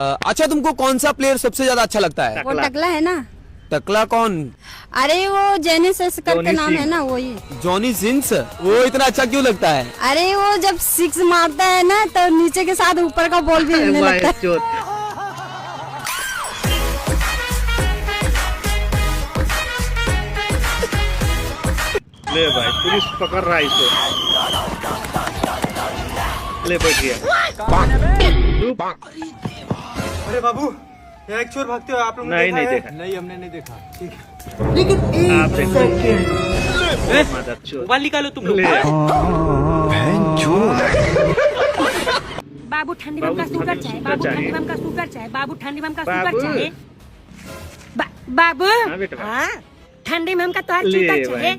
अच्छा, तुमको कौन सा प्लेयर सबसे ज्यादा अच्छा लगता है? वो टकला है ना। टकला कौन? अरे वो जेनिस करके नाम है ना, वही। Johnny Sins. वो इतना अच्छा क्यों लगता है? अरे वो जब सिक्स मारता है ना तो नीचे के साथ ऊपर का बॉल भी हिलने लगता है। ले भाई, पुलिस पकड़ रहा है इसको। ले बैठ गया। अरे बाबू, एक चोर भागते हो आप लोग? नहीं देखा। नहीं, हमने नहीं देखा। ठीक है, लेकिन आप एक सेकंड। मोबाइल निकालो तुम लोग। बाबू ठंडी में का शुगर चाहे, बाबू ठंडी में का शुगर चाहे, बाबू ठंडी में का शुगर चाहे। बाबू हाँ, ठंडी में का तो ले चाहे।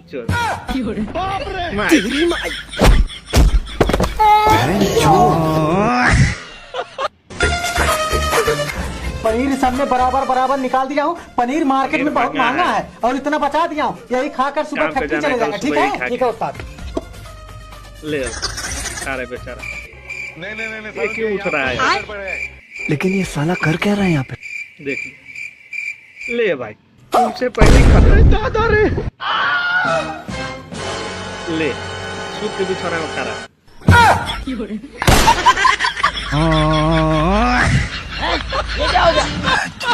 पनीर सबने बराबर निकाल दिया हूँ। पनीर मार्केट में बहुत महंगा है और इतना बचा दिया हूँ। यही खाकर सुबह फैक्ट्री चले जाएगा। ठीक है, ठीक है उस्ताद। ले खा रहे बेचारा। नहीं, ये क्यों उठ रहा है? लेकिन ये साला कर क्या रहा है यहाँ पे? देखिए, ले भाई, तुमसे पहले खत्म। दादा रे, ले सूप के बिछौना में खा रहा।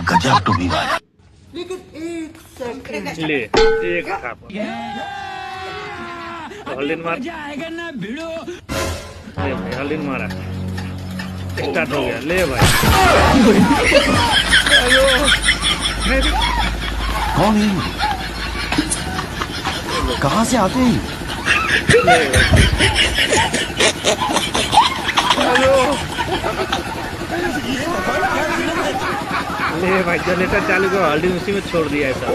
गजब टू बी भाई। लेकिन एक सेकंड। ले एक खा। हल्दीन मार। ले भाई, हल्दीन मारा। स्टार्ट हो गया। ले भाई। कौन है? कहाँ से आते हैं? ले भाई, जनरेटर चालू करो। हल्दी उसी में छोड़ दिया ऐसा।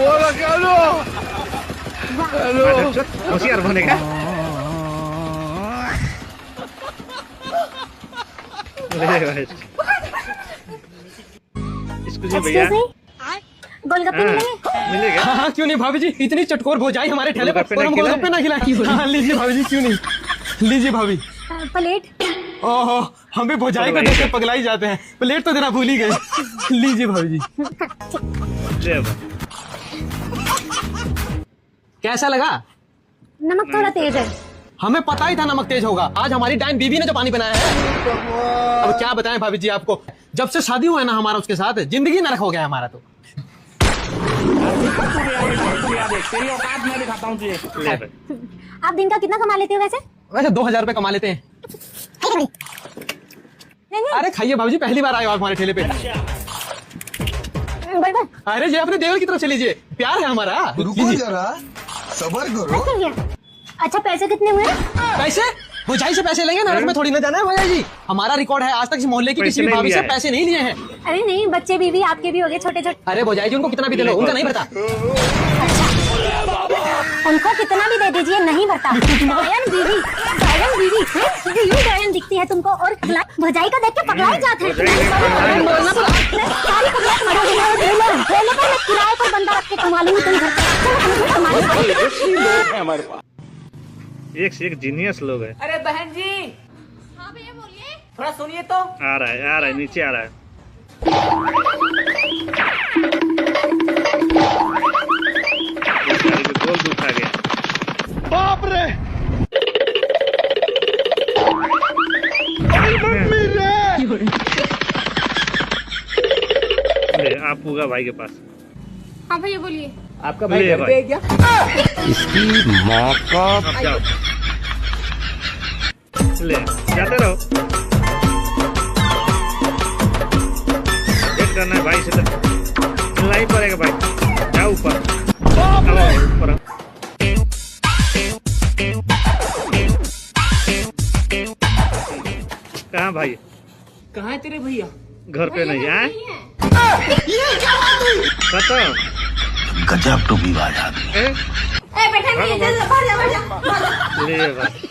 होशियार बनेगा। ले भाई, इसको भैया गोलगप्पे मिलेगा। हाँ, क्यों नहीं भाभी जी, इतनी चटकोर भोजाई हमारे ठेले पर और हम गोलगप्पे ना खिलाएं। हाँ, लीजिए भाभी जी, क्यों नहीं। लीजिए भाभी। प्लेट। ओहो, हम भी भोजाई को देख के पगला ही जाते हैं। प्लेट तो देना भूल ही गए। लीजिए भाभी जी। ले भाई, कैसा लगा? नमक थोड़ा तेज है। हमें पता ही था नमक तेज होगा। आज हमारी डाइन बीवी ने जो पानी बनाया है। अब क्या बताएं भाभी जी आपको, जब से शादी हुआ है ना हमारा उसके साथ, जिंदगी नरक हो गया हमारा तो। ले भाई। आप दिन का कितना कमा लेते हो वैसे? वैसे 2000 रुपए कमा लेते हैं। अरे खाइए भाभी जी, पहली बार आए हो आप हमारे ठेले पे। अरे जी, अपने देवर की तरफ से लीजिए, प्यार है हमारा। रुको जरा, सबर करो। अच्छा, पैसे कितने हुए? पैसे भोजाई से पैसे लेंगे, नरक में थोड़ी ना जाना है भैया जी। हमारा रिकॉर्ड है, आज तक इस मोहल्ले की किसी भी भाभी से पैसे नहीं लिए हैं। अरे नहीं, बच्चे बीवी आपके भी हो गए छोटे छोटे। अरे भोजाई जी, उनको कितना भी दे लो, उनका नहीं भरता। उनको कितना भी दे दीजिए, नहीं भरता। डायन बीवी डायन दिखती है तुमको, और भोजाई को देख के पगला जाते हैं। किराए पर बंदा रख के कमा लूंगी तुम घर। एक से एक जीनियस लोग है। अरे बहन जी। हाँ भैया बोलिए। थोड़ा सुनिए तो। आ रहा है, नीचे आ रहा है। गोल दुखा गया। बाप रे, ले, आप होगा भाई के पास। हाँ भैया बोलिए। आपका भाई घर पे है क्या? इसकी माँ का। अब जाओ, ले जाते रहो। वेट करना है भाई से, तो मिलना ही पड़ेगा भाई। जाओ ऊपर, ऊपर। कहाँ भाई? कहाँ है तेरे भैया? घर पे नहीं है। खत्म। गजब टू बी भाई। ले भाई।